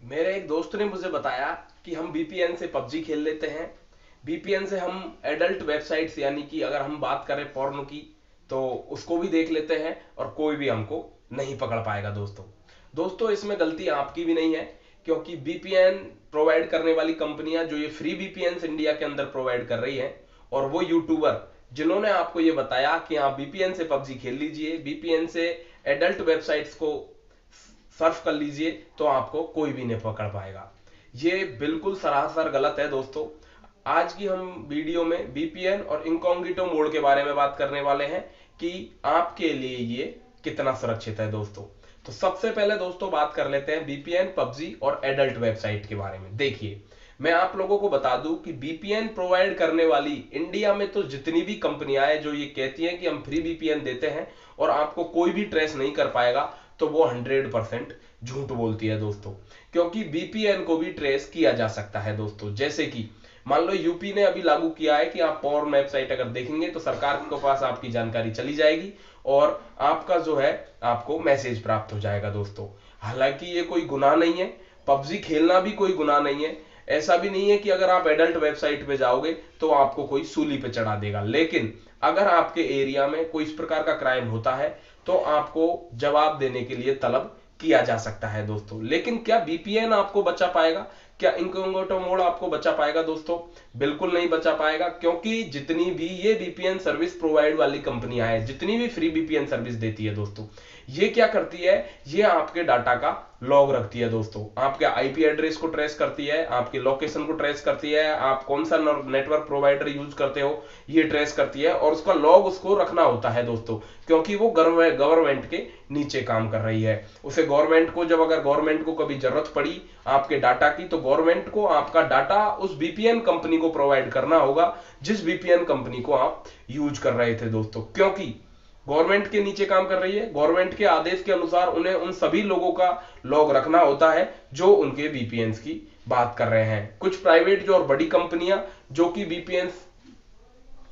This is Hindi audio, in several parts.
मेरे एक दोस्त ने मुझे बताया कि हम वीपीएन से पबजी खेल लेते हैं। वीपीएन से हम एडल्ट वेबसाइट्स यानी कि अगर हम बात करें पोर्नो की तो उसको भी देख लेते हैं और कोई भी हमको नहीं पकड़ पाएगा। दोस्तों दोस्तों इसमें गलती आपकी भी नहीं है, क्योंकि वीपीएन प्रोवाइड करने वाली कंपनियां जो ये फ्री वीपीएन इंडिया के अंदर प्रोवाइड कर रही हैं, और वो यूट्यूबर जिन्होंने आपको ये बताया कि आप वीपीएन से पबजी खेल लीजिए, वीपीएन से एडल्ट वेबसाइट्स को सर्फ कर लीजिए, तो आपको कोई भी नहीं पकड़ पाएगा। ये बिल्कुल सरासर गलत है। दोस्तों आज की हम वीडियो में वीपीएन और इनकॉग्निटो मोड के बारे में बात करने वाले हैं कि आपके लिए ये कितना सुरक्षित है। दोस्तों तो सबसे पहले दोस्तों बात कर लेते हैं वीपीएन, पबजी और एडल्ट वेबसाइट के बारे में। देखिए, मैं आप लोगों को बता दूं कि वीपीएन प्रोवाइड करने वाली इंडिया में तो जितनी भी कंपनियां हैं जो ये कहती हैं कि हम फ्री वीपीएन देते हैं और आपको कोई भी ट्रेस नहीं कर पाएगा, तो वो 100% झूठ बोलती है। दोस्तों क्योंकि वीपीएन को भी ट्रेस किया जा सकता है। दोस्तों जैसे कि मान लो यूपी ने अभी लागू किया है कि आप पॉर्न वेबसाइट अगर देखेंगे तो सरकार के पास आपकी जानकारी चली जाएगी और आपका जो है आपको मैसेज प्राप्त हो जाएगा। दोस्तों हालांकि ये कोई गुनाह नहीं है, पबजी खेलना भी कोई गुनाह नहीं है। ऐसा भी नहीं है कि अगर आप एडल्ट वेबसाइट पे जाओगे तो आपको कोई सूली पे चढ़ा देगा, लेकिन अगर आपके एरिया में कोई इस प्रकार का क्राइम होता है तो आपको जवाब देने के लिए तलब किया जा सकता है। दोस्तों लेकिन क्या वीपीएन आपको बचा पाएगा? क्या इनकॉग्निटो मोड आपको बचा पाएगा? दोस्तों बिल्कुल नहीं बचा पाएगा, क्योंकि जितनी भी ये वीपीएन सर्विस प्रोवाइड वाली कंपनियां हैं, जितनी भी फ्री वीपीएन सर्विस देती है, दोस्तों ये क्या करती है, ये आपके डाटा का लॉग रखती है। दोस्तों आपके आईपी एड्रेस को ट्रेस करती है, आपके लोकेशन को ट्रेस करती है, आप कौन सा नेटवर्क प्रोवाइडर यूज करते हो ये ट्रेस करती है, और उसका लॉग उसको रखना होता है। दोस्तों क्योंकि वो गवर्नमेंट के नीचे काम कर रही है। उसे गवर्नमेंट को जब अगर गवर्नमेंट को कभी जरूरत पड़ी आपके डाटा की, तो गवर्नमेंट को आपका डाटा उस वीपीएन कंपनी को प्रोवाइड करना होगा जिस वीपीएन कंपनी को आप यूज कर रहे थे। दोस्तों क्योंकि गवर्नमेंट के नीचे काम कर रही है, गवर्नमेंट के आदेश के अनुसार उन्हें उन सभी लोगों का लॉग रखना होता है जो उनके वीपीएन की बात कर रहे हैं। कुछ प्राइवेट जो और बड़ी कंपनियां जो कि वीपीएन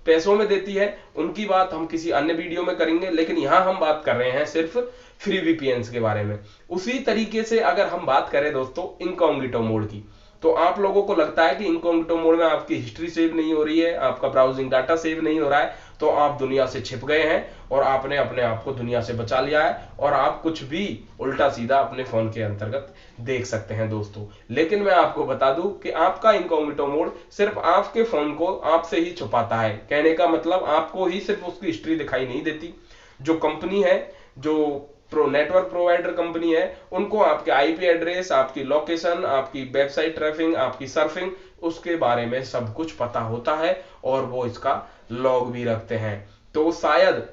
पैसों में देती है, उनकी बात हम किसी अन्य वीडियो में करेंगे, लेकिन यहां हम बात कर रहे हैं सिर्फ फ्री वीपीएन के बारे में। उसी तरीके से अगर हम बात करें दोस्तों इनकॉग्निटो मोड की, तो आप लोगों को लगता है कि इनकॉग्निटो मोड में आपकी हिस्ट्री सेव नहीं हो रही है, आपका ब्राउजिंग डाटा सेव नहीं हो रहा है, तो आप दुनिया से छिप गए हैं और आपने अपने आप को दुनिया से बचा लिया है और आप कुछ भी उल्टा सीधा अपने फोन के अंतर्गत देख सकते हैं। दोस्तों लेकिन मैं आपको बता दूं कि आपका इनकॉग्निटो मोड सिर्फ आपके फोन को आपसे ही छुपाता है। कहने का मतलब आपको ही सिर्फ उसकी हिस्ट्री दिखाई नहीं देती। जो कंपनी है, जो नेटवर्क प्रोवाइडर कंपनी है, उनको आपके आईपी एड्रेस, आपकी लोकेशन, आपकी वेबसाइट ट्रैफिक, आपकी सर्फिंग, उसके बारे में सब कुछ पता होता है और वो इसका लॉग भी रखते हैं। तो शायद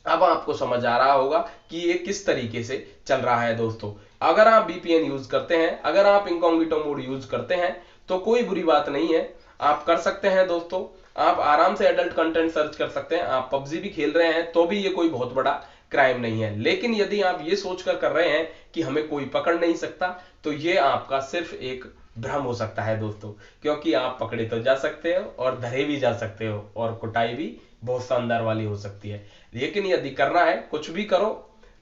अब आपको समझ आ रहा होगा कि ये किस तरीके से चल रहा है। दोस्तों अगर आप वीपीएन यूज करते हैं, अगर आप इनकॉग्निटो मोड यूज करते हैं, तो कोई बुरी बात नहीं है, आप कर सकते हैं। दोस्तों आप आराम से एडल्ट कंटेंट सर्च कर सकते हैं, आप पबजी भी खेल रहे हैं तो भी ये कोई बहुत बड़ा क्राइम नहीं है। लेकिन यदि आप ये सोचकर कर रहे हैं कि हमें कोई पकड़ नहीं सकता, तो ये आपका सिर्फ एक भ्रम हो सकता है। दोस्तों क्योंकि आप पकड़े तो जा सकते हो और धरे भी जा सकते हो और कुटाई भी बहुत शानदार वाली हो सकती है। लेकिन यदि करना है कुछ भी करो,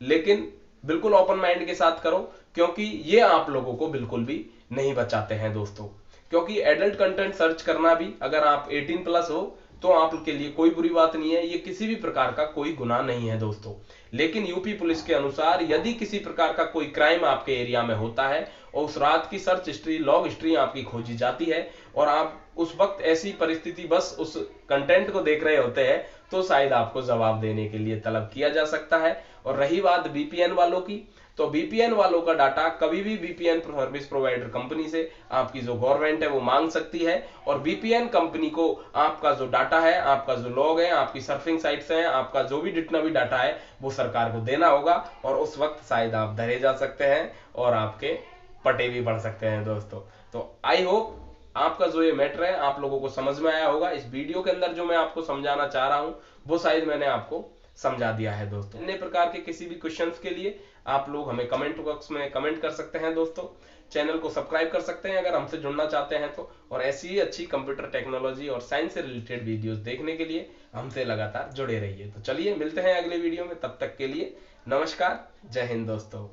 लेकिन बिल्कुल ओपन माइंड के साथ करो, क्योंकि ये आप लोगों को बिल्कुल भी नहीं बचाते हैं। दोस्तों क्योंकि एडल्ट कंटेंट सर्च करना भी अगर आप 18+ हो तो आपके लिए कोई बुरी बात नहीं है, ये किसी भी प्रकार का कोई गुनाह नहीं है। दोस्तों लेकिन यूपी पुलिस के अनुसार यदि किसी प्रकार का कोई क्राइम आपके एरिया में होता है और उस रात की सर्च हिस्ट्री, लॉग हिस्ट्री आपकी खोजी जाती है और आप उस वक्त ऐसी परिस्थिति बस उस कंटेंट को देख रहे होते हैं, तो शायद आपको जवाब देने के लिए तलब किया जा सकता है। और रही बात वीपीएन वालों की, तो वीपीएन वालों का डाटा कभी भी वीपीएन सर्विस प्रोवाइडर कंपनी से आपकी जो गवर्नमेंट है वो मांग सकती है, और वीपीएन कंपनी को आपका जो डाटा है, आपका जो लॉग है, आपकी सर्फिंग साइट्स हैं, आपका जो भी जितना भी डाटा है वो सरकार को देना होगा, और उस वक्त शायद आप धरे जा सकते हैं और आपके पटे भी बढ़ सकते हैं। दोस्तों तो आई होप आपका जो ये मैटर है आप लोगों को समझ में आया होगा। इस वीडियो के अंदर जो मैं आपको समझाना चाह रहा हूं वो शायद मैंने आपको समझा दिया है। दोस्तों अन्य प्रकार के किसी भी क्वेश्चंस के लिए आप लोग हमें कमेंट बॉक्स में कमेंट कर सकते हैं। दोस्तों चैनल को सब्सक्राइब कर सकते हैं अगर हमसे जुड़ना चाहते हैं तो, और ऐसी ही अच्छी कंप्यूटर टेक्नोलॉजी और साइंस से रिलेटेड वीडियोस देखने के लिए हमसे लगातार जुड़े रहिए। तो चलिए मिलते हैं अगले वीडियो में, तब तक के लिए नमस्कार, जय हिंद दोस्तों।